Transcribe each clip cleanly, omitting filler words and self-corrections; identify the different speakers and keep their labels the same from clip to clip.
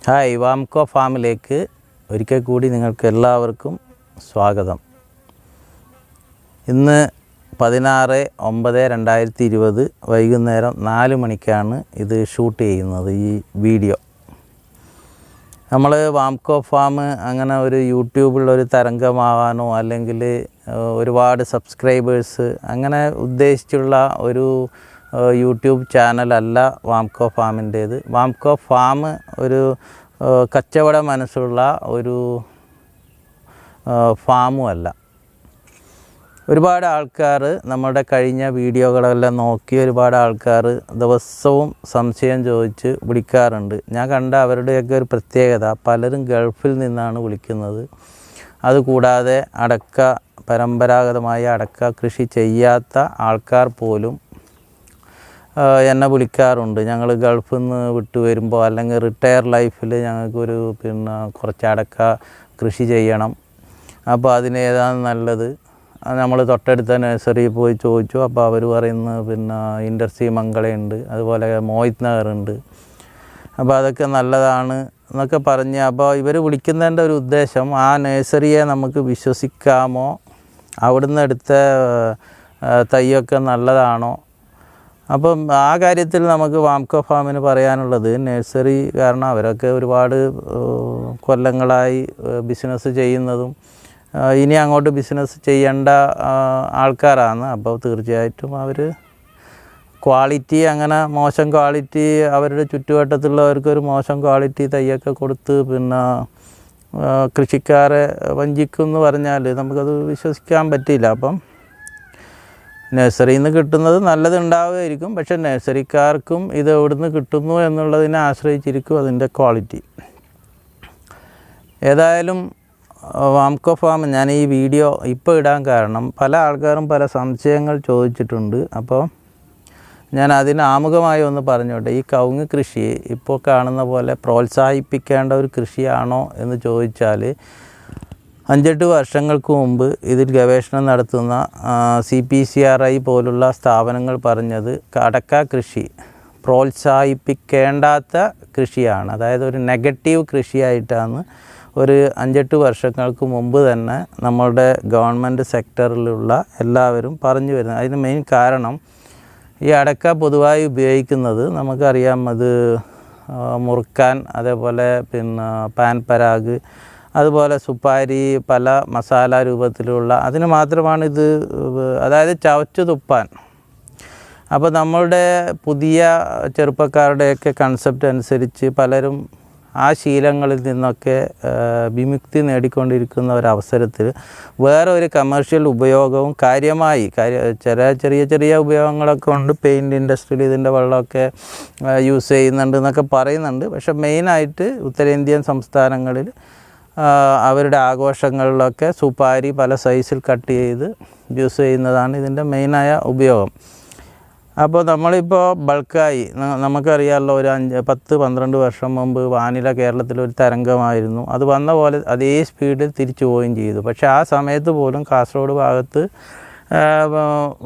Speaker 1: Hi വാംകോ ഫാമിലേക്ക് ഒരിക്കൽ കൂടി നിങ്ങൾക്ക് എല്ലാവർക്കും സ്വാഗതം. ഇന്ന് 16/9/2020 വൈകുന്നേരം 4 മണിക്കാണ് ഇത് ഷൂട്ട് ചെയ്യുന്നത്. ഈ വീഡിയോ നമ്മൾ വാംകോ ഫാം അങ്ങനെ ഒരു യൂട്യൂബിലൊരു തരംഗമാവാനോ അല്ലെങ്കിൽ ഒരുപാട് സബ്സ്ക്രൈബേഴ്സ് അങ്ങനെ ഉദ്ദേശിച്ചുള്ള ഒരു യൂട്യൂബ് ചാനലല്ല വാംകോ ഫാമിൻ്റേത്. വാംകോ ഫാം ഒരു കച്ചവട മനസ്സുള്ള ഒരു ഫാമും അല്ല. ഒരുപാട് ആൾക്കാർ നമ്മുടെ കഴിഞ്ഞ വീഡിയോകളെല്ലാം നോക്കി ഒരുപാട് ആൾക്കാർ ദിവസവും സംശയം ചോദിച്ച് വിളിക്കാറുണ്ട്. ഞാൻ കണ്ട അവരുടെയൊക്കെ ഒരു പ്രത്യേകത, പലരും ഗൾഫിൽ നിന്നാണ് വിളിക്കുന്നത്. അതുകൂടാതെ പരമ്പരാഗതമായ അടക്ക കൃഷി ചെയ്യാത്ത ആൾക്കാർ പോലും എന്നെ വിളിക്കാറുണ്ട്. ഞങ്ങൾ ഗൾഫിൽ നിന്ന് വിട്ടു വരുമ്പോൾ അല്ലെങ്കിൽ റിട്ടയർ ലൈഫിൽ ഞങ്ങൾക്കൊരു കുറച്ച് അടക്ക കൃഷി ചെയ്യണം, അപ്പോൾ അതിനേതാണ് നല്ലത്. നമ്മൾ തൊട്ടടുത്ത നഴ്സറിയിൽ പോയി ചോദിച്ചു. അപ്പോൾ അവർ പറയുന്നത് C-മംഗളയുണ്ട്, അതുപോലെ മോഹിത് നഗറുണ്ട്, അപ്പോൾ അതൊക്കെ നല്ലതാണ് എന്നൊക്കെ പറഞ്ഞ്. അപ്പോൾ ഇവർ വിളിക്കുന്നതിൻ്റെ ഒരു ഉദ്ദേശം, ആ നഴ്സറിയെ നമുക്ക് വിശ്വസിക്കാമോ, അവിടുന്ന് എടുത്ത തൈയൊക്കെ നല്ലതാണോ. അപ്പം ആ കാര്യത്തിൽ നമുക്ക് വാംകോ ഫാമിന് പറയാനുള്ളത്, നഴ്സറി കാരണം അവരൊക്കെ ഒരുപാട് കൊല്ലങ്ങളായി ബിസിനസ് ചെയ്യുന്നതും ഇനി അങ്ങോട്ട് ബിസിനസ് ചെയ്യേണ്ട ആൾക്കാരാണ്. അപ്പോൾ തീർച്ചയായിട്ടും അവർ ക്വാളിറ്റി, അങ്ങനെ മോശം ക്വാളിറ്റി അവരുടെ ചുറ്റുവട്ടത്തുള്ളവർക്കൊരു മോശം ക്വാളിറ്റി തൈയൊക്കെ കൊടുത്ത് കൃഷിക്കാരെ വഞ്ചിക്കും എന്ന് പറഞ്ഞാൽ നമുക്കത് വിശ്വസിക്കാൻ പറ്റില്ല. അപ്പം നഴ്സറിയിൽ നിന്ന് കിട്ടുന്നത് നല്ലതുണ്ടാവുമായിരിക്കും, പക്ഷേ നഴ്സറിക്കാർക്കും ഇത് എവിടുന്ന് കിട്ടുന്നു എന്നുള്ളതിനെ ആശ്രയിച്ചിരിക്കും അതിൻ്റെ ക്വാളിറ്റി. ഏതായാലും വാംകോ ഫാം ഞാൻ ഈ വീഡിയോ ഇപ്പോൾ ഇടാൻ കാരണം, പല ആൾക്കാരും പല സംശയങ്ങൾ ചോദിച്ചിട്ടുണ്ട്. അപ്പോൾ ഞാൻ അതിന് ആമുഖമായി ഒന്ന് പറഞ്ഞോട്ടെ. ഈ കവുങ്ങ് കൃഷി ഇപ്പോൾ കാണുന്ന പോലെ പ്രോത്സാഹിപ്പിക്കേണ്ട ഒരു കൃഷിയാണോ എന്ന് ചോദിച്ചാൽ, 5-8 വർഷങ്ങൾക്ക് മുമ്പ് ഇതിൽ ഗവേഷണം നടത്തുന്ന CPCRI പോലുള്ള സ്ഥാപനങ്ങൾ പറഞ്ഞത് അടക്ക കൃഷി പ്രോത്സാഹിപ്പിക്കേണ്ടാത്ത കൃഷിയാണ്. അതായത് ഒരു നെഗറ്റീവ് കൃഷിയായിട്ടാണ് ഒരു 5-8 വർഷങ്ങൾക്ക് മുമ്പ് തന്നെ നമ്മളുടെ ഗവൺമെൻറ് സെക്ടറിലുള്ള എല്ലാവരും പറഞ്ഞു വരുന്നത്. അതിന് മെയിൻ കാരണം, ഈ അടക്ക പൊതുവായി ഉപയോഗിക്കുന്നത് നമുക്കറിയാം, അത് മുറുക്കാൻ, അതേപോലെ പാൻ പരാഗ്, അതുപോലെ സുപ്പാരി, പല മസാല രൂപത്തിലുള്ള അതിന് മാത്രമാണ് ഇത്, അതായത് ചവച്ചു തുപ്പാൻ. അപ്പോൾ നമ്മളുടെ പുതിയ ചെറുപ്പക്കാരുടെയൊക്കെ കൺസെപ്റ്റ് അനുസരിച്ച് പലരും ആ ശീലങ്ങളിൽ നിന്നൊക്കെ വിമുക്തി നേടിക്കൊണ്ടിരിക്കുന്ന ഒരവസരത്തിൽ വേറെ ഒരു കമേഴ്ഷ്യൽ ഉപയോഗവും കാര്യമായി ചെറിയ ഉപയോഗങ്ങളൊക്കെ ഉണ്ട്. പെയിൻറ്റ് ഇൻഡസ്ട്രിയിൽ ഇതിൻ്റെ വെള്ളമൊക്കെ യൂസ് ചെയ്യുന്നുണ്ട് എന്നൊക്കെ പറയുന്നുണ്ട്. പക്ഷേ മെയിനായിട്ട് ഉത്തരേന്ത്യൻ സംസ്ഥാനങ്ങളിൽ അവരുടെ ആഘോഷങ്ങളിലൊക്കെ സുപ്പാരി പല സൈസിൽ കട്ട് ചെയ്ത് യൂസ് ചെയ്യുന്നതാണ് ഇതിൻ്റെ മെയിനായ ഉപയോഗം. അപ്പോൾ നമ്മളിപ്പോൾ ബൾക്കായി, നമുക്കറിയാമല്ലോ, ഒരു 10-12 വർഷം മുമ്പ് വാനില കേരളത്തിലൊരു തരംഗമായിരുന്നു. അത് വന്ന പോലെ അതേ സ്പീഡിൽ തിരിച്ചു പോവുകയും ചെയ്തു. പക്ഷേ ആ സമയത്ത് പോലും കാസർഗോഡ് ഭാഗത്ത്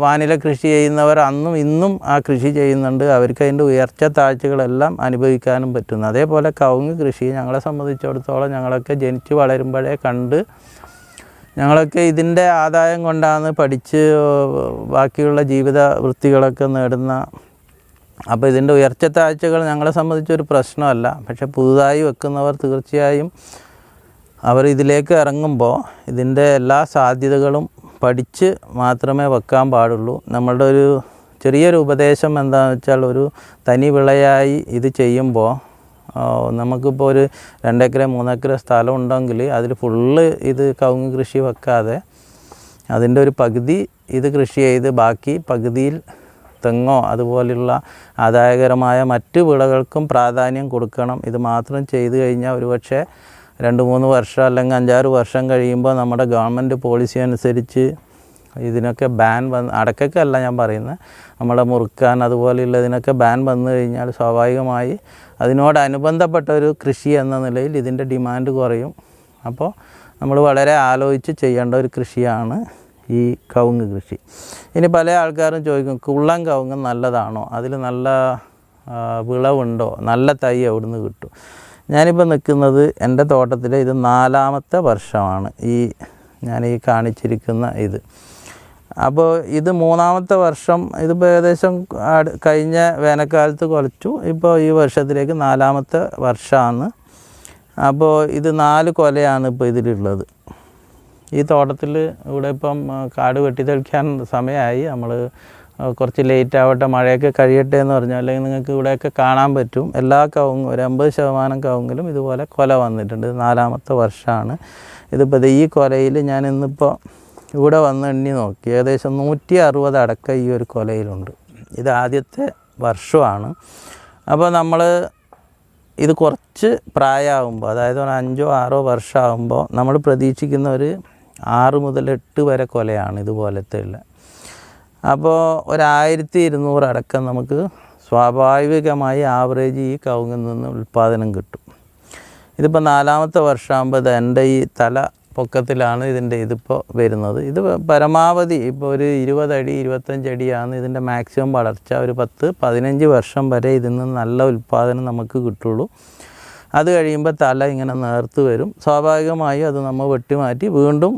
Speaker 1: വാനില കൃഷി ചെയ്യുന്നവർ അന്നും ഇന്നും ആ കൃഷി ചെയ്യുന്നുണ്ട്. അവർക്ക് അതിൻ്റെ ഉയർച്ച താഴ്ചകളെല്ലാം അനുഭവിക്കാനും പറ്റുന്നു. അതേപോലെ കവുങ്ങ് കൃഷി ഞങ്ങളെ സംബന്ധിച്ചിടത്തോളം ഞങ്ങളൊക്കെ ജനിച്ച് വളരുമ്പോഴേ കണ്ട്, ഞങ്ങളൊക്കെ ഇതിൻ്റെ ആദായം കൊണ്ടാണ് പഠിച്ച് ബാക്കിയുള്ള ജീവിത വൃത്തികളൊക്കെ നേടുന്ന. അപ്പോൾ ഇതിൻ്റെ ഉയർച്ച താഴ്ചകൾ ഞങ്ങളെ സംബന്ധിച്ചൊരു പ്രശ്നമല്ല. പക്ഷേ പുതുതായി വെക്കുന്നവർ തീർച്ചയായും അവർ ഇതിലേക്ക് ഇറങ്ങുമ്പോൾ ഇതിൻ്റെ എല്ലാ സാധ്യതകളും പഠിച്ച് മാത്രമേ വെക്കാൻ പാടുള്ളൂ. നമ്മളുടെ ഒരു ചെറിയൊരു ഉപദേശം എന്താണെന്ന് വെച്ചാൽ, ഒരു തനി വിളയായി ഇത് ചെയ്യുമ്പോൾ നമുക്കിപ്പോൾ ഒരു 2 ഏക്കർ 3 ഏക്കർ സ്ഥലം ഉണ്ടെങ്കിൽ അതിൽ ഫുള്ള് ഇത് കവുങ്ങ് കൃഷി വെക്കാതെ അതിൻ്റെ ഒരു പകുതി ഇത് കൃഷി ചെയ്ത് ബാക്കി പകുതിയിൽ തെങ്ങോ അതുപോലെയുള്ള ആദായകരമായ മറ്റ് വിളകൾക്കും പ്രാധാന്യം കൊടുക്കണം. ഇത് മാത്രം ചെയ്തു കഴിഞ്ഞാൽ ഒരുപക്ഷെ 2-3 വർഷം അല്ലെങ്കിൽ 5-6 വർഷം കഴിയുമ്പോൾ നമ്മുടെ ഗവൺമെൻറ് പോളിസി അനുസരിച്ച് ഇതിനൊക്കെ ബാൻ വന്ന്, അടക്കല്ല ഞാൻ പറയുന്നത്, നമ്മളെ മുറുക്കാൻ അതുപോലെയുള്ള ഇതിനൊക്കെ ബാൻ വന്നു കഴിഞ്ഞാൽ സ്വാഭാവികമായി അതിനോടനുബന്ധപ്പെട്ട ഒരു കൃഷി എന്ന നിലയിൽ ഇതിൻ്റെ ഡിമാൻഡ് കുറയും. അപ്പോൾ നമ്മൾ വളരെ ആലോചിച്ച് ചെയ്യേണ്ട ഒരു കൃഷിയാണ് ഈ കവുങ്ങ് കൃഷി. ഇനി പല ആൾക്കാരും ചോദിക്കും, കുള്ളൻ കവുങ്ങ് നല്ലതാണോ, അതിൽ നല്ല വിളവുണ്ടോ, നല്ല തൈ എവിടുന്ന് കിട്ടും? ഞാനിപ്പോൾ നിൽക്കുന്നത് എൻ്റെ തോട്ടത്തിൽ ഇത് 4ാമത്തെ വർഷമാണ് ഞാൻ കാണിച്ചിരിക്കുന്ന ഇത്. അപ്പോൾ ഇത് 3ാമത്തെ വർഷം. ഇതിപ്പോൾ ഏകദേശം കഴിഞ്ഞ വേനൽക്കാലത്ത് കുലച്ചു. ഇപ്പോൾ ഈ വർഷത്തിലേക്ക് 4ാമത്തെ വർഷമാണ്. അപ്പോൾ ഇത് 4 കൊലയാണ് ഇപ്പോൾ ഇതിലുള്ളത്. ഈ തോട്ടത്തിൽ ഇവിടെ ഇപ്പം കാട് വെട്ടിത്തെളിക്കാൻ സമയമായി. നമ്മൾ കുറച്ച് ലേറ്റ് ആവട്ടെ, മഴയൊക്കെ കഴിയട്ടെ എന്ന് പറഞ്ഞാൽ, അല്ലെങ്കിൽ നിങ്ങൾക്ക് ഇവിടെയൊക്കെ കാണാൻ പറ്റും എല്ലാ കവുങ്ങും ഒരു 80% കവുങ്ങിലും ഇതുപോലെ കൊല വന്നിട്ടുണ്ട്. 4ാമത്തെ വർഷമാണ്. ഇതിപ്പോൾ ഈ കൊലയിൽ ഞാൻ ഇന്നിപ്പോൾ ഇവിടെ വന്ന് എണ്ണി നോക്കി, ഏകദേശം 160 അടക്ക ഈ ഒരു കൊലയിലുണ്ട്. ഇത് ആദ്യത്തെ വർഷമാണ്. അപ്പോൾ നമ്മൾ ഇത് കുറച്ച് പ്രായമാകുമ്പോൾ, അതായത് ഒരു 5-6 വർഷമാകുമ്പോൾ നമ്മൾ പ്രതീക്ഷിക്കുന്ന ഒരു 6 മുതൽ 8 വരെ കൊലയാണ് ഇതുപോലത്തെ ഉള്ള. അപ്പോൾ ഒരു 1200 അടക്കം നമുക്ക് സ്വാഭാവികമായി ആവറേജ് ഈ കവുങ്ങിൽ നിന്ന് ഉൽപ്പാദനം കിട്ടും. ഇതിപ്പോൾ 4ാമത്തെ വർഷമാകുമ്പോൾ ഇത് എൻ്റെ ഈ തല പൊക്കത്തിലാണ് ഇതിപ്പോൾ വരുന്നത്. ഇത് പരമാവധി ഇപ്പോൾ ഒരു 20 അടി 25 അടിയാണ് ഇതിൻ്റെ മാക്സിമം വളർച്ച. ഒരു 10-15 വർഷം വരെ ഇതിൽ നിന്ന് നല്ല ഉൽപ്പാദനം നമുക്ക് കിട്ടുള്ളൂ. അത് കഴിയുമ്പോൾ തല ഇങ്ങനെ നേർത്ത് വരും. സ്വാഭാവികമായും അത് നമ്മൾ വെട്ടിമാറ്റി വീണ്ടും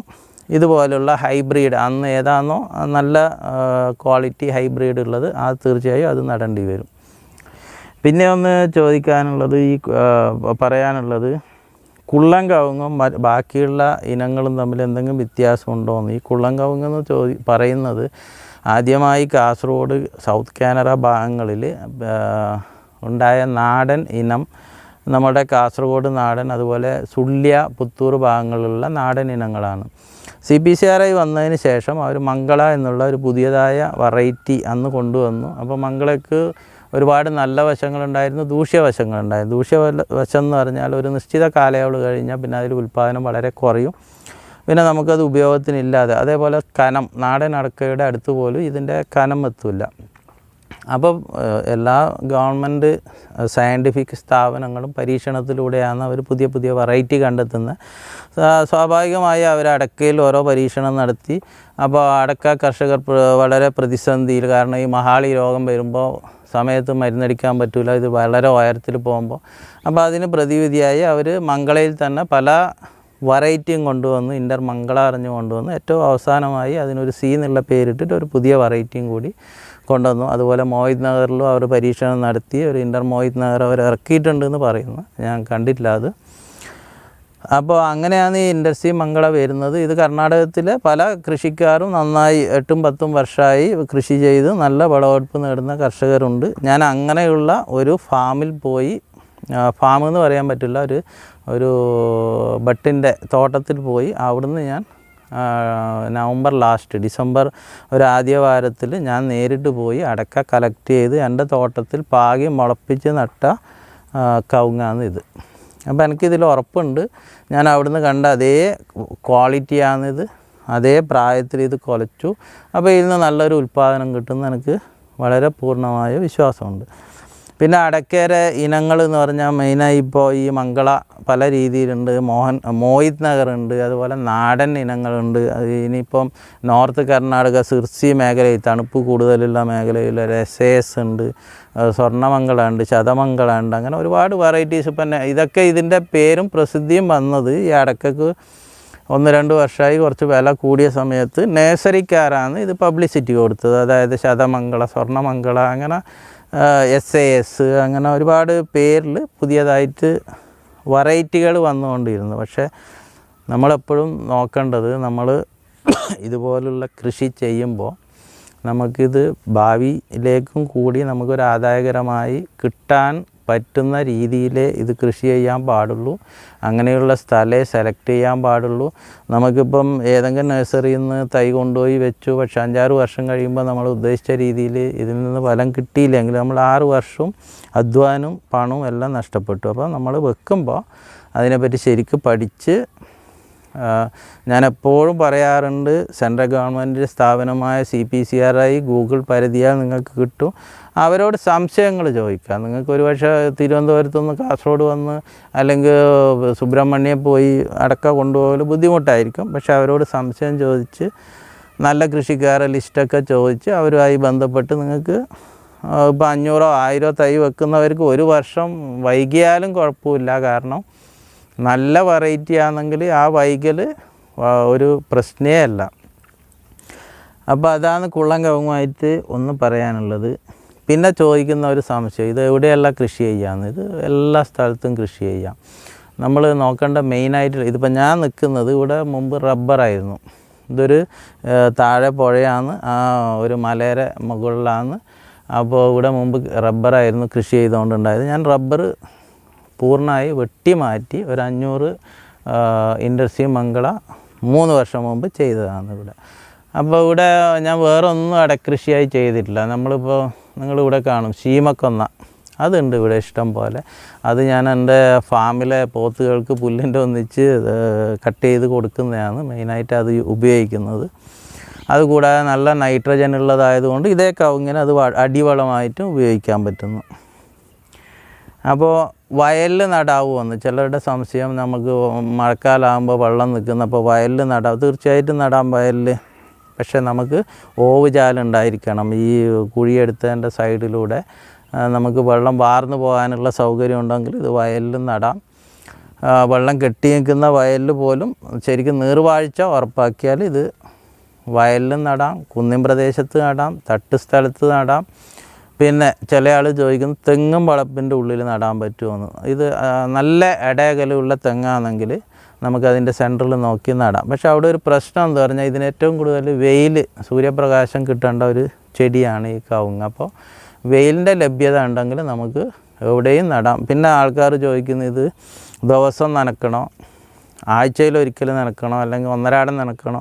Speaker 1: ഇതുപോലുള്ള ഹൈബ്രിഡ്, അന്ന് ഏതാണോ നല്ല ക്വാളിറ്റി ഹൈബ്രിഡ് ഉള്ളത് തീർച്ചയായും അത് നടേണ്ടി വരും. പിന്നെ ഒന്ന് ചോദിക്കാനുള്ളത്, പറയാനുള്ളത്, കുള്ളൻ കവുങ്ങും ബാക്കിയുള്ള ഇനങ്ങളും തമ്മിൽ എന്തെങ്കിലും വ്യത്യാസമുണ്ടോയെന്ന്. ഈ കുള്ളൻ കവുങ്ങെന്ന് പറയുന്നത് ആദ്യമായി കാസർഗോഡ്, സൗത്ത് കാനറ ഭാഗങ്ങളിൽ ഉണ്ടായ നാടൻ ഇനം, നമ്മുടെ കാസർഗോഡ് നാടൻ, അതുപോലെ സുള്ളിയ, പുത്തൂർ ഭാഗങ്ങളിലുള്ള നാടൻ ഇനങ്ങളാണ്. CPCRI വന്നതിന് ശേഷം അവർ മംഗള എന്നുള്ള ഒരു പുതിയതായ വെറൈറ്റി അന്ന് കൊണ്ടുവന്നു. അപ്പോൾ മംഗളയ്ക്ക് ഒരുപാട് നല്ല വശങ്ങളുണ്ടായിരുന്നു, ദൂഷ്യവശങ്ങളുണ്ടായിരുന്നു. ദൂഷ്യവശം എന്ന് പറഞ്ഞാൽ ഒരു നിശ്ചിത കാലയളവ് കഴിഞ്ഞാൽ പിന്നെ അതിൽ ഉൽപ്പാദനം വളരെ കുറയും, പിന്നെ നമുക്കത് ഉപയോഗത്തിനില്ലാതെ. അതേപോലെ കനം, നാടൻ അടക്കയുടെ അടുത്ത് പോലും ഇതിൻ്റെ കനം എത്തില്ല. അപ്പോൾ എല്ലാ ഗവൺമെൻറ് സയൻറ്റിഫിക് സ്ഥാപനങ്ങളും പരീക്ഷണത്തിലൂടെയാണ് അവർ പുതിയ പുതിയ വെറൈറ്റി കണ്ടെത്തുന്നത്. സ്വാഭാവികമായി അവർ അടക്കയിൽ ഓരോ പരീക്ഷണം നടത്തി. അപ്പോൾ അടക്ക കർഷകർ വളരെ പ്രതിസന്ധിയിൽ, കാരണം ഈ മഹാളി രോഗം വരുമ്പോൾ സമയത്ത് മരുന്നടിക്കാൻ പറ്റില്ല, ഇത് വളരെ ഉയരത്തിൽ പോകുമ്പോൾ. അപ്പോൾ അതിന് പ്രതിവിധിയായി അവർ മംഗളയിൽ തന്നെ പല വെറൈറ്റിയും കൊണ്ടുവന്നു, Inter-Mangala അറിഞ്ഞ് കൊണ്ടുവന്നു. ഏറ്റവും അവസാനമായി അതിനൊരു C എന്നുള്ള പേരിട്ടിട്ട് ഒരു പുതിയ വെറൈറ്റിയും കൂടി കൊണ്ടുവന്നു. അതുപോലെ മോഹിത് നഗറിലും അവർ പരീക്ഷണം നടത്തി. ഒരു മോഹിത് നഗർ അവർ ഇറക്കിയിട്ടുണ്ടെന്ന് പറയുന്നു, ഞാൻ കണ്ടിട്ടില്ല അത്. അപ്പോൾ അങ്ങനെയാണ് ഈ Inter-Mangala വരുന്നത്. ഇത് കർണാടകത്തിലെ പല കൃഷിക്കാരും നന്നായി 8-10 വർഷമായി കൃഷി ചെയ്ത് നല്ല വിളവെടുപ്പ് നേടുന്ന കർഷകരുണ്ട്. ഞാൻ അങ്ങനെയുള്ള ഒരു ഫാമിൽ പോയി, ഫാം എന്ന് പറയാൻ പറ്റില്ല, ഒരു ബട്ടിൻ്റെ തോട്ടത്തിൽ പോയി. അവിടുന്ന് ഞാൻ നവംബർ ലാസ്റ്റ്, ഡിസംബർ ഒരു ആദ്യ വാരത്തിൽ ഞാൻ നേരിട്ട് പോയി അടക്ക കളക്ട് ചെയ്ത് എൻ്റെ തോട്ടത്തിൽ പാകി മുളപ്പിച്ച് നട്ട കവുങ്ങാണ് ഇത്. അപ്പോൾ എനിക്കിതിൽ ഉറപ്പുണ്ട്, ഞാൻ അവിടുന്ന് കണ്ട അതേ ക്വാളിറ്റിയാണിത്, അതേ പ്രായത്തിൽ ഇത് കുലച്ചു. അപ്പോൾ ഇതിൽ നിന്ന് നല്ലൊരു ഉൽപ്പാദനം കിട്ടുമെന്ന് എനിക്ക് വളരെ പൂർണ്ണമായ വിശ്വാസമുണ്ട്. പിന്നെ അടക്കയുടെ ഇനങ്ങൾ എന്ന് പറഞ്ഞാൽ മെയിനായി ഇപ്പോൾ ഈ മംഗള പല രീതിയിലുണ്ട്, മോഹിത് നഗറുണ്ട്, അതുപോലെ നാടൻ ഇനങ്ങളുണ്ട്. ഇനിയിപ്പം നോർത്ത് കർണാടക സിർസി മേഖലയിൽ തണുപ്പ് കൂടുതലുള്ള മേഖലയിൽ രസേസ് ഉണ്ട്, സ്വർണ്ണമംഗള ഉണ്ട്, ശതമംഗള ഉണ്ട്, അങ്ങനെ ഒരുപാട് വെറൈറ്റീസ്. ഇപ്പം ഇതൊക്കെ ഇതിൻ്റെ പേരും പ്രസിദ്ധിയും വന്നത് ഈ അടക്കക്ക് 1-2 വർഷമായി കുറച്ച് വില കൂടിയ സമയത്ത് നേഴ്സറിക്കാരാണ് ഇത് പബ്ലിസിറ്റി കൊടുത്തത്. അതായത് ശതമംഗള, സ്വർണ്ണമംഗള, അങ്ങനെ SAS, അങ്ങനെ ഒരുപാട് പേരിൽ പുതിയതായിട്ട് വെറൈറ്റികൾ വന്നുകൊണ്ടിരുന്നു. പക്ഷേ നമ്മളെപ്പോഴും നോക്കേണ്ടത്, നമ്മൾ ഇതുപോലുള്ള കൃഷി ചെയ്യുമ്പോൾ നമുക്കിത് ഭാവിയിലേക്കും കൂടി നമുക്കൊരു ആദായകരമായി കിട്ടാൻ പറ്റുന്ന രീതിയിലേ ഇത് കൃഷി ചെയ്യാൻ പാടുള്ളൂ. അങ്ങനെയുള്ള സ്ഥലമേ സെലക്ട് ചെയ്യാൻ പാടുള്ളൂ. നമുക്കിപ്പം ഏതെങ്കിലും നഴ്സറിയിൽ നിന്ന് തൈ കൊണ്ടുപോയി വെച്ചു, പക്ഷേ 5-6 വർഷം കഴിയുമ്പോൾ നമ്മൾ ഉദ്ദേശിച്ച രീതിയിൽ ഇതിൽ നിന്ന് ഫലം കിട്ടിയില്ലെങ്കിൽ നമ്മൾ 6 വർഷവും അധ്വാനവും പണവും എല്ലാം നഷ്ടപ്പെട്ടു. അപ്പോൾ നമ്മൾ വെക്കുമ്പോൾ അതിനെപ്പറ്റി ശരിക്കും പഠിച്ച്, ഞാൻ എപ്പോഴും പറയാറുണ്ട്, സെൻട്രൽ ഗവൺമെൻറ് സ്ഥാപനമായ CPCRI ഗൂഗിൾ പരിധിയാൽ നിങ്ങൾക്ക് കിട്ടും. അവരോട് സംശയങ്ങൾ ചോദിക്കാം. നിങ്ങൾക്ക് ഒരുപക്ഷെ തിരുവനന്തപുരത്ത് നിന്ന് കാസർഗോഡ് വന്ന് അല്ലെങ്കിൽ സുബ്രഹ്മണ്യം പോയി അടക്ക കൊണ്ടുപോകൽ ബുദ്ധിമുട്ടായിരിക്കും. പക്ഷേ അവരോട് സംശയം ചോദിച്ച് നല്ല കൃഷിക്കാരെ ലിസ്റ്റൊക്കെ ചോദിച്ച് അവരുമായി ബന്ധപ്പെട്ട് നിങ്ങൾക്ക് ഇപ്പോൾ 500-1000 തൈ വെക്കുന്നവർക്ക് ഒരു വർഷം വൈകിയാലും കുഴപ്പമില്ല. കാരണം നല്ല വെറൈറ്റി ആണെങ്കിൽ ആ വൈകൽ ഒരു പ്രശ്നമേ അല്ല. അപ്പോൾ അതാണ് കുള്ളൻ കവുങ്ങുമായിട്ട് ഒന്ന് പറയാനുള്ളത്. പിന്നെ ചോദിക്കുന്ന ഒരു സംശയം, ഇത് എവിടെയല്ല കൃഷി ചെയ്യാമെന്ന്. ഇത് എല്ലാ സ്ഥലത്തും കൃഷി ചെയ്യാം. നമ്മൾ നോക്കേണ്ട മെയിനായിട്ട്, ഇതിപ്പോൾ ഞാൻ നിൽക്കുന്നത് ഇവിടെ മുമ്പ് റബ്ബറായിരുന്നു. ഇതൊരു താഴെ പുഴയാണ്, ഒരു മലയുടെ മുകളിലാണ്. അപ്പോൾ ഇവിടെ മുമ്പ് റബ്ബറായിരുന്നു കൃഷി ചെയ്തുകൊണ്ടുണ്ടായത്. ഞാൻ റബ്ബർ പൂർണ്ണമായി വെട്ടി മാറ്റി ഒരു 500 ഇൻറ്റർ-മംഗള 3 വർഷം മുമ്പ് ചെയ്തതാണ് ഇവിടെ. അപ്പോൾ ഇവിടെ ഞാൻ വേറെ ഒന്നും അടക്കൃഷിയായി ചെയ്തിട്ടില്ല. നമ്മളിപ്പോൾ നിങ്ങളിവിടെ കാണും ശീമക്കൊന്ന, അതുണ്ട് ഇവിടെ ഇഷ്ടം പോലെ. അത് ഞാൻ എൻ്റെ ഫാമിലെ പോത്തുകൾക്ക് പുല്ലിൻ്റെ ഒന്നിച്ച് കട്ട് ചെയ്ത് കൊടുക്കുന്നതാണ് മെയിനായിട്ട് അത് ഉപയോഗിക്കുന്നത്. അതുകൂടാതെ നല്ല നൈട്രജൻ ഉള്ളതായതുകൊണ്ട് ഇതേ കവുങ്ങിന് അത് അടിവളമായിട്ടും ഉപയോഗിക്കാൻ പറ്റുന്നു. അപ്പോൾ വയലിൽ നടാവുമെന്ന് ചിലരുടെ സംശയം. നമുക്ക് മഴക്കാലമാകുമ്പോൾ വെള്ളം നിൽക്കുന്നപ്പോൾ വയലിൽ നടാം. തീർച്ചയായിട്ടും നടാം വയലിൽ. പക്ഷേ നമുക്ക് ഓവുചാലുണ്ടായിരിക്കണം. ഈ കുഴിയെടുത്തതിൻ്റെ സൈഡിലൂടെ നമുക്ക് വെള്ളം വാർന്നു പോകാനുള്ള സൗകര്യം ഉണ്ടെങ്കിൽ ഇത് വയലിലും നടാം. വെള്ളം കെട്ടി നിൽക്കുന്ന വയലിൽ പോലും ശരിക്കും നീർവാഴ്ച ഉറപ്പാക്കിയാൽ ഇത് വയലിലും നടാം, കുന്നിൻ പ്രദേശത്ത് നടാം, തട്ട് സ്ഥലത്ത് നടാം. പിന്നെ ചില ആൾ ചോദിക്കുന്നു തെങ്ങും വളപ്പിൻ്റെ ഉള്ളിൽ നടാൻ പറ്റുമെന്ന്. ഇത് നല്ല ഇടയകലുള്ള തെങ്ങാണെങ്കിൽ നമുക്കതിൻ്റെ സെൻറ്ററിൽ നോക്കി നടാം. പക്ഷേ അവിടെ ഒരു പ്രശ്നം എന്താ പറഞ്ഞാൽ ഇതിന് ഏറ്റവും കൂടുതൽ വെയിൽ, സൂര്യപ്രകാശം കിട്ടേണ്ട ഒരു ചെടിയാണ് ഈ കവുങ്ങ്. അപ്പോൾ വെയിലിൻ്റെ ലഭ്യത ഉണ്ടെങ്കിൽ നമുക്ക് എവിടെയും നടാം. പിന്നെ ആൾക്കാർ ചോദിക്കുന്നത് ഇത് ദിവസം നനക്കണോ, ആഴ്ചയിൽ ഒരിക്കൽ നനക്കണോ, അല്ലെങ്കിൽ ഒന്നരാടം നനക്കണോ?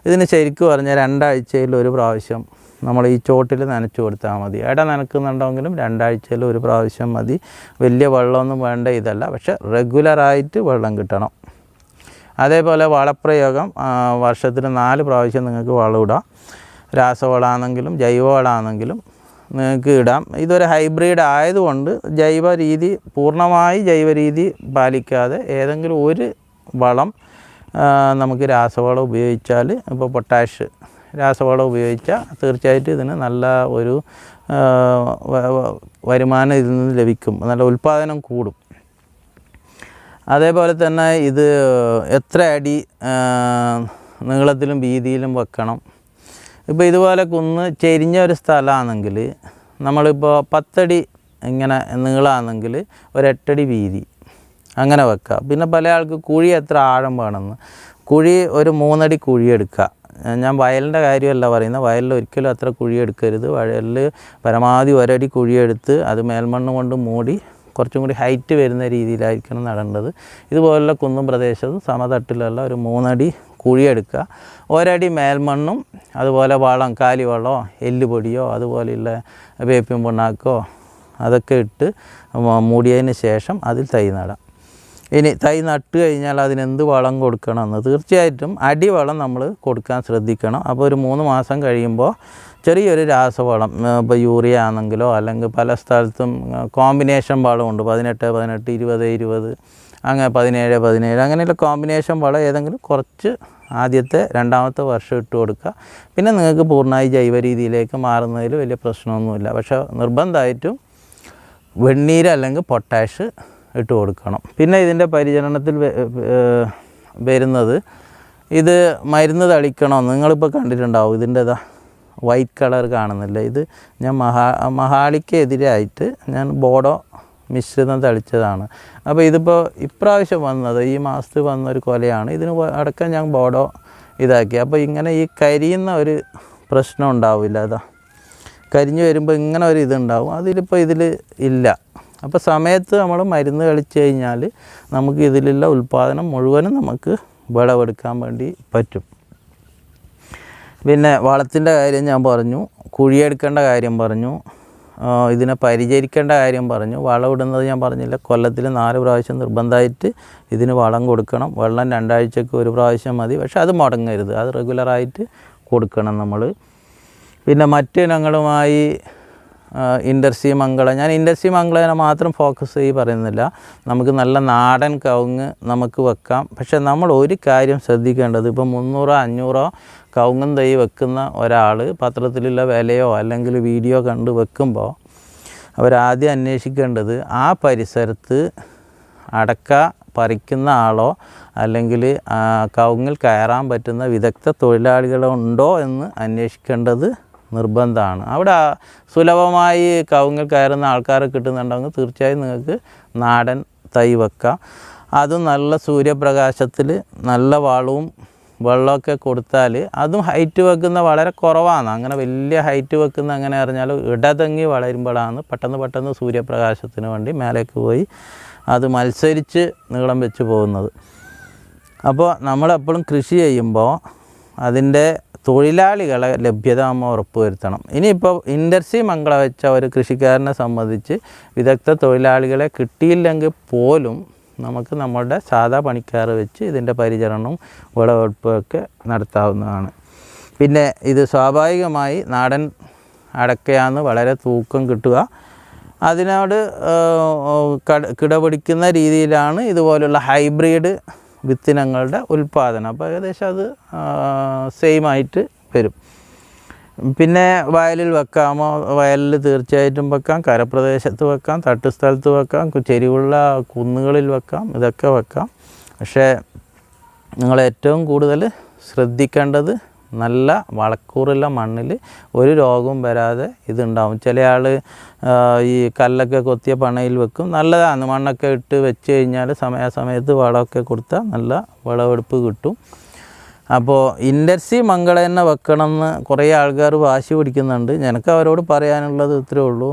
Speaker 1: ഇതിന് ശരിക്കും പറഞ്ഞാൽ 2 ആഴ്ചയിൽ ഒരു പ്രാവശ്യം നമ്മൾ ഈ ചോട്ടിൽ നനച്ചു കൊടുത്താൽ മതി. ഇട നനക്കുന്നുണ്ടെങ്കിലും 2 ആഴ്ചയിൽ ഒരു പ്രാവശ്യം മതി. വലിയ വെള്ളമൊന്നും വേണ്ട ഇതല്ല, പക്ഷെ റെഗുലറായിട്ട് വെള്ളം കിട്ടണം. അതേപോലെ വളപ്രയോഗം വർഷത്തിൽ 4 പ്രാവശ്യം നിങ്ങൾക്ക് വളം ഇടാം. രാസവളമാണെങ്കിലും ജൈവവളമാണെങ്കിലും നിങ്ങൾക്ക് ഇടാം. ഇതൊരു ഹൈബ്രിഡ് ആയതുകൊണ്ട് പൂർണ്ണമായി ജൈവ രീതി പാലിക്കാതെ ഏതെങ്കിലും ഒരു വളം നമുക്ക് രാസവളം ഉപയോഗിച്ചാൽ, ഇപ്പോൾ പൊട്ടാഷ് രാസവളം ഉപയോഗിച്ചാൽ തീർച്ചയായിട്ടും ഇതിന് നല്ല ഒരു വരുമാനം ഇതിൽ നിന്ന് ലഭിക്കും, നല്ല ഉൽപ്പാദനം കൂടും. അതേപോലെ തന്നെ ഇത് എത്ര അടി നീളത്തിലും വീതിയിലും വെക്കണം. ഇപ്പോൾ ഇതുപോലെ കുന്ന് ചെരിഞ്ഞ ഒരു സ്ഥലമാണെങ്കിൽ നമ്മളിപ്പോൾ 10 അടി ഇങ്ങനെ നീളമാണെങ്കിൽ ഒരു 8 അടി വീതി അങ്ങനെ വെക്കുക. പിന്നെ പല ആൾക്ക് കുഴി എത്ര ആഴം വേണമെന്ന്, കുഴി ഒരു 3 അടി കുഴി എടുക്കുക. ഞാൻ വയലിൻ്റെ കാര്യമല്ല പറയുന്നത്, വയലിൽ ഒരിക്കലും അത്ര കുഴി എടുക്കരുത്. വയലിൽ പരമാവധി 1 അടി കുഴിയെടുത്ത് അത് മേൽമണ്ണ് കൊണ്ട് മൂടി കുറച്ചും കൂടി ഹൈറ്റ് വരുന്ന രീതിയിലായിരിക്കണം നടേണ്ടത്. ഇതുപോലുള്ള കുന്നും പ്രദേശത്തും സമതട്ടിലുള്ള ഒരു 3 അടി കുഴിയെടുക്കുക. 1 അടി മേൽമണ്ണും അതുപോലെ വളം, കാലിവളമോ എല്ലുപൊടിയോ അതുപോലെയുള്ള വേപ്പിൻ പിണ്ണാക്കോ അതൊക്കെ ഇട്ട് മൂടിയതിന് ശേഷം അതിൽ തൈ നടാം. ഇനി തൈ നട്ട് കഴിഞ്ഞാൽ അതിനെന്ത് വളം കൊടുക്കണമെന്ന്, തീർച്ചയായിട്ടും അടിവളം നമ്മൾ കൊടുക്കാൻ ശ്രദ്ധിക്കണം. അപ്പോൾ ഒരു 3 മാസം കഴിയുമ്പോൾ ചെറിയൊരു രാസവളം, ഇപ്പോൾ യൂറിയ ആണെങ്കിലോ അല്ലെങ്കിൽ പല സ്ഥലത്തും കോമ്പിനേഷൻ വളമുണ്ട്, 18, 18, 20, 20 അങ്ങനെ 17, 17 അങ്ങനെയുള്ള കോമ്പിനേഷൻ വളം ഏതെങ്കിലും കുറച്ച് ആദ്യത്തെ 2ാമത്തെ വർഷം ഇട്ട് കൊടുക്കുക. പിന്നെ നിങ്ങൾക്ക് പൂർണ്ണമായി ജൈവ രീതിയിലേക്ക് മാറുന്നതിൽ വലിയ പ്രശ്നമൊന്നുമില്ല. പക്ഷേ നിർബന്ധമായിട്ടും വെണ്ണീര് അല്ലെങ്കിൽ പൊട്ടാഷ് ഇട്ട് കൊടുക്കണം. പിന്നെ ഇതിൻ്റെ പരിചരണത്തിൽ വരുന്നത്, ഇത് മരുന്ന് തളിക്കണമെന്ന് നിങ്ങളിപ്പോൾ കണ്ടിട്ടുണ്ടാവും. ഇതിൻ്റെ വൈറ്റ് കളർ കാണുന്നില്ല, ഇത് ഞാൻ മഹാളിക്കെതിരായിട്ട് ഞാൻ ബോഡോ മിശ്രിതം തളിച്ചതാണ്. അപ്പോൾ ഇതിപ്പോൾ ഇപ്രാവശ്യം വന്നത്, ഈ മാസത്തിൽ വന്നൊരു കൊലയാണ്. ഇതിന് അടക്കം ഞാൻ ബോഡോ ഇതാക്കി. അപ്പോൾ ഇങ്ങനെ ഈ കരിയുന്ന ഒരു പ്രശ്നം ഉണ്ടാവില്ല. കരിഞ്ഞു വരുമ്പോൾ ഇങ്ങനെ ഒരു ഇതുണ്ടാവും, അതിലിപ്പോൾ ഇതിൽ ഇല്ല. അപ്പോൾ സമയത്ത് നമ്മൾ മരുന്ന് കളിച്ച് കഴിഞ്ഞാൽ നമുക്ക് ഇതിലുള്ള ഉൽപ്പാദനം മുഴുവനും നമുക്ക് വിളവെടുക്കാൻ വേണ്ടി പറ്റും. പിന്നെ വളത്തിൻ്റെ കാര്യം ഞാൻ പറഞ്ഞു, കുഴിയെടുക്കേണ്ട കാര്യം പറഞ്ഞു, ഇതിനെ പരിചരിക്കേണ്ട കാര്യം പറഞ്ഞു. വളം ഇടുന്നത് ഞാൻ പറഞ്ഞില്ല, കൊല്ലത്തിൽ 4 പ്രാവശ്യം നിർബന്ധമായിട്ട് ഇതിന് വളം കൊടുക്കണം. വെള്ളം 2 ആഴ്ചക്ക് ഒരു പ്രാവശ്യം മതി, പക്ഷെ അത് മുടങ്ങരുത്, അത് റെഗുലറായിട്ട് കൊടുക്കണം നമ്മൾ. പിന്നെ മറ്റ് ഇനങ്ങളുമായി ഇൻറ്റർ-മംഗള, ഞാൻ ഇൻറ്റർ-മംഗളനെ മാത്രം ഫോക്കസ് ചെയ്ത് പറയുന്നില്ല. നമുക്ക് നല്ല നാടൻ കവുങ്ങ് നമുക്ക് വെക്കാം. പക്ഷേ നമ്മൾ ഒരു കാര്യം ശ്രദ്ധിക്കേണ്ടത്, ഇപ്പോൾ 300, 500 കവുങ്ങും തൈ വെക്കുന്ന ഒരാൾ പത്രത്തിലുള്ള വിലയോ അല്ലെങ്കിൽ വീഡിയോ കണ്ട് വെക്കുമ്പോൾ അവരാദ്യം അന്വേഷിക്കേണ്ടത് ആ പരിസരത്ത് അടക്ക പറിക്കുന്ന ആളോ അല്ലെങ്കിൽ കവുങ്ങിൽ കയറാൻ പറ്റുന്ന വിദഗ്ധ തൊഴിലാളികളോ ഉണ്ടോ എന്ന് അന്വേഷിക്കേണ്ടത് നിർബന്ധമാണ്. അവിടെ സുലഭമായി കവുങ്ങിൽ കയറുന്ന ആൾക്കാരെ കിട്ടുന്നുണ്ടെങ്കിൽ തീർച്ചയായും നിങ്ങൾക്ക് നാടൻ തൈ വെക്കാം. അതും നല്ല സൂര്യപ്രകാശത്തിൽ നല്ല വളവും വെള്ളമൊക്കെ കൊടുത്താൽ അതും ഹൈറ്റ് വെക്കുന്ന വളരെ കുറവാണ്. അങ്ങനെ വലിയ ഹൈറ്റ് വെക്കുന്ന അങ്ങനെ അറിഞ്ഞാൽ ഇടതങ്ങി വളരുമ്പോഴാണ് പെട്ടെന്ന് സൂര്യപ്രകാശത്തിന് വേണ്ടി മേലേക്ക് പോയി അത് മത്സരിച്ച് നീളം വെച്ച് പോകുന്നത്. അപ്പോൾ നമ്മളെപ്പോഴും കൃഷി ചെയ്യുമ്പോൾ അതിൻ്റെ തൊഴിലാളികളെ ലഭ്യത നമ്മൾ ഉറപ്പുവരുത്തണം. ഇനിയിപ്പോൾ ഇൻ്റർ-മംഗള വെച്ച ഒരു കൃഷിക്കാരനെ സംബന്ധിച്ച് വിദഗ്ധ തൊഴിലാളികളെ കിട്ടിയില്ലെങ്കിൽ പോലും നമുക്ക് നമ്മളുടെ സാധാ പണിക്കാർ വെച്ച് ഇതിൻ്റെ പരിചരണവും വിളവെടുപ്പൊക്കെ നടത്താവുന്നതാണ്. പിന്നെ ഇത് സ്വാഭാവികമായി നാടൻ അടക്കയാണ് വളരെ തൂക്കം കിട്ടുക. അതിനോട് കിടപിടിക്കുന്ന രീതിയിലാണ് ഇതുപോലുള്ള ഹൈബ്രിഡ് വിത്തിനങ്ങളുടെ ഉൽപ്പാദനം. അപ്പോൾ ഏകദേശം അത് സെയിമായിട്ട് വരും. പിന്നെ വയലിൽ വെക്കാമോ? വയലിൽ തീർച്ചയായിട്ടും വെക്കാം. കരപ്രദേശത്ത് വെക്കാം, തട്ട് സ്ഥലത്ത് വെക്കാം, ചെരിവുള്ള കുന്നുകളിൽ വെക്കാം, ഇതൊക്കെ വെക്കാം. പക്ഷേ നിങ്ങൾ ഏറ്റവും കൂടുതൽ ശ്രദ്ധിക്കേണ്ടത് നല്ല വളക്കൂറുള്ള മണ്ണിൽ ഒരു രോഗവും വരാതെ ഇതുണ്ടാവും. ചില ആൾ ഈ കല്ലൊക്കെ കൊത്തിയ പണയിൽ വെക്കും. നല്ലതാണ്, മണ്ണൊക്കെ ഇട്ട് വെച്ച് കഴിഞ്ഞാൽ സമയാസമയത്ത് വളമൊക്കെ കൊടുത്താൽ നല്ല വിളവെടുപ്പ് കിട്ടും. അപ്പോൾ ഇൻ്റർ-മംഗള തന്നെ വെക്കണമെന്ന് കുറേ ആൾക്കാർ വാശി പിടിക്കുന്നുണ്ട്. എനിക്ക് അവരോട് പറയാനുള്ളത് ഇത്രയേ ഉള്ളൂ.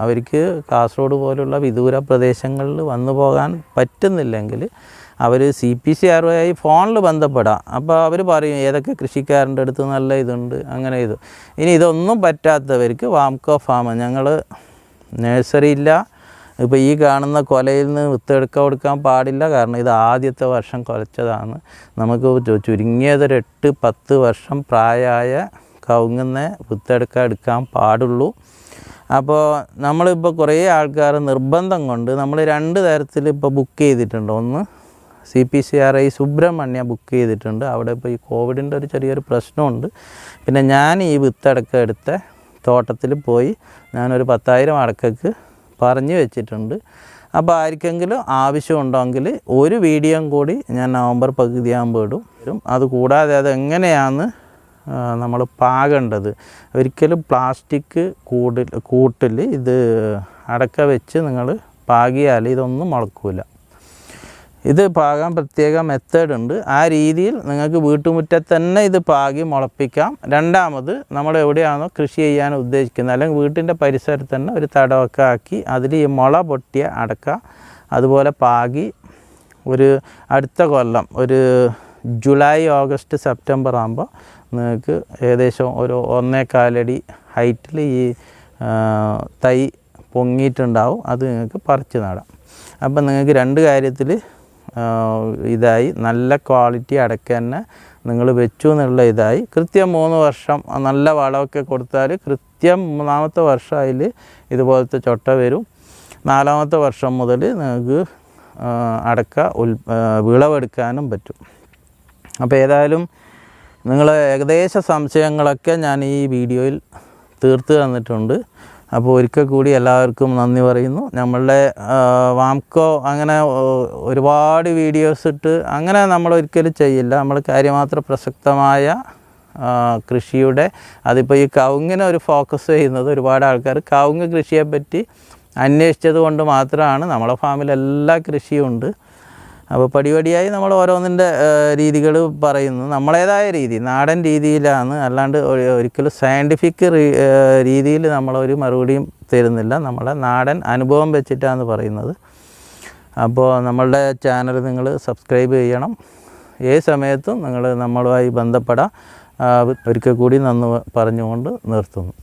Speaker 1: അവർക്ക് കാസർഗോഡ് പോലുള്ള വിദൂര പ്രദേശങ്ങളിൽ വന്നു പോകാൻ പറ്റുന്നില്ലെങ്കിൽ അവർ CPCROയായി ഫോണിൽ ബന്ധപ്പെടാം. അപ്പോൾ അവർ പറയും ഏതൊക്കെ കൃഷിക്കാരൻ്റെ അടുത്ത് നല്ല ഇതുണ്ട്, അങ്ങനെ ഇത്. ഇനി ഇതൊന്നും പറ്റാത്തവർക്ക് വാംകോ ഫാം, ഞങ്ങൾ നഴ്സറി ഇല്ല, ഇപ്പോൾ ഈ കാണുന്ന കൊലയിൽ നിന്ന് വിത്തെടുക്കാൻ പാടില്ല. കാരണം ഇത് ആദ്യത്തെ വർഷം കുലച്ചതാണ്. നമുക്ക് ചുരുങ്ങിയതൊരു 8-10 വർഷം പ്രായമായ കവുങ്ങുന്നേ വിത്തെടുക്കാൻ പാടുള്ളൂ. അപ്പോൾ നമ്മളിപ്പോൾ കുറേ ആൾക്കാർ നിർബന്ധം കൊണ്ട് നമ്മൾ 2 തരത്തിൽ ഇപ്പോൾ ബുക്ക് ചെയ്തിട്ടുണ്ട്. ഒന്ന് CPCRI സുബ്രഹ്മണ്യ ബുക്ക് ചെയ്തിട്ടുണ്ട്. അവിടെ ഇപ്പോൾ ഈ കോവിഡിൻ്റെ ഒരു ചെറിയൊരു പ്രശ്നമുണ്ട്. പിന്നെ ഞാൻ ഈ വിത്തടക്കം എടുത്ത തോട്ടത്തിൽ പോയി ഞാനൊരു 10,000 അടക്കക്ക് പറഞ്ഞു വെച്ചിട്ടുണ്ട്. അപ്പോൾ ആർക്കെങ്കിലും ആവശ്യമുണ്ടെങ്കിൽ ഒരു വീഡിയോ കൂടി ഞാൻ നവംബർ പകുതിയാകുമ്പോൾ ഇടും. അതുകൂടാതെ അതെങ്ങനെയാണ് നമ്മൾ പാകേണ്ടത്, ഒരിക്കലും പ്ലാസ്റ്റിക് കൂട്ടിൽ ഇത് അടക്ക വെച്ച് നിങ്ങൾ പാകിയാൽ ഇതൊന്നും മുളക്കില്ല. ഇത് പാകാൻ പ്രത്യേക മെത്തേഡുണ്ട്. ആ രീതിയിൽ നിങ്ങൾക്ക് വീട്ടുമുറ്റത്ത് തന്നെ ഇത് പാകി മുളപ്പിക്കാം. രണ്ടാമത് നമ്മൾ എവിടെയാണോ കൃഷി ചെയ്യാൻ ഉദ്ദേശിക്കുന്നത് അല്ലെങ്കിൽ വീട്ടിൻ്റെ പരിസരത്ത് തന്നെ ഒരു തടമൊക്കെ ആക്കി അതിൽ ഈ മുള പൊട്ടിയ അടക്ക അതുപോലെ പാകി ഒരു അടുത്ത കൊല്ലം ഒരു ജൂലൈ, ഓഗസ്റ്റ്, സെപ്റ്റംബർ ആകുമ്പോൾ നിങ്ങൾക്ക് ഏകദേശം ഒരു 1.25 അടി ഹൈറ്റിൽ ഈ തൈ പൊങ്ങിയിട്ടുണ്ടാവും. അത് നിങ്ങൾക്ക് പറിച്ച് നടാം. അപ്പം നിങ്ങൾക്ക് 2 കാര്യത്തിൽ ഇതായി, നല്ല ക്വാളിറ്റി അടക്ക തന്നെ നിങ്ങൾ വെച്ചു എന്നുള്ള ഇതായി. കൃത്യം 3 വർഷം നല്ല വളമൊക്കെ കൊടുത്താൽ കൃത്യം 3-ാമത്തെ വർഷം അതിൽ ഇതുപോലത്തെ ചൊട്ട വരും. 4-ാമത്തെ വർഷം മുതൽ നിങ്ങൾക്ക് അടക്ക വിളവെടുക്കാനും പറ്റും. അപ്പോൾ ഏതായാലും നിങ്ങൾ ഏകദേശ സംശയങ്ങളൊക്കെ ഞാൻ ഈ വീഡിയോയിൽ തീർത്ത് തന്നിട്ടുണ്ട്. അപ്പോൾ ഒരിക്കൽ കൂടി എല്ലാവർക്കും നന്ദി പറയുന്നു. നമ്മളുടെ വാംകോ അങ്ങനെ ഒരുപാട് വീഡിയോസ് ഇട്ട് അങ്ങനെ നമ്മൾ ഒരിക്കലും ചെയ്യില്ല. നമ്മൾ കാര്യമാത്ര പ്രസക്തമായ കൃഷിയുടെ, അതിപ്പോൾ ഈ കവുങ്ങിനെ ഒരു ഫോക്കസ് ചെയ്യുന്നത് ഒരുപാട് ആൾക്കാർ കവുങ്ങ് കൃഷിയെപ്പറ്റി അന്വേഷിച്ചത് കൊണ്ട് മാത്രമാണ്. നമ്മളെ ഫാമിൽ എല്ലാ കൃഷിയും ഉണ്ട്. അപ്പോൾ പടിപടിയായി നമ്മൾ ഓരോന്നിൻ്റെ രീതികൾ പറയുന്നു. നമ്മളേതായ രീതി നാടൻ രീതിയിലാണ്, അല്ലാണ്ട് ഒരിക്കലും സയൻറ്റിഫിക് രീതിയിൽ നമ്മളൊരു മറുപടിയും തരുന്നില്ല. നമ്മളെ നാടൻ അനുഭവം വെച്ചിട്ടാണ് പറയുന്നത്. അപ്പോൾ നമ്മളുടെ ചാനൽ നിങ്ങൾ സബ്സ്ക്രൈബ് ചെയ്യണം. ഏത് സമയത്തും നിങ്ങൾ നമ്മളുമായി ബന്ധപ്പെടാം. ഒരിക്കൽ കൂടി നന്ദി പറഞ്ഞുകൊണ്ട് നിർത്തുന്നു.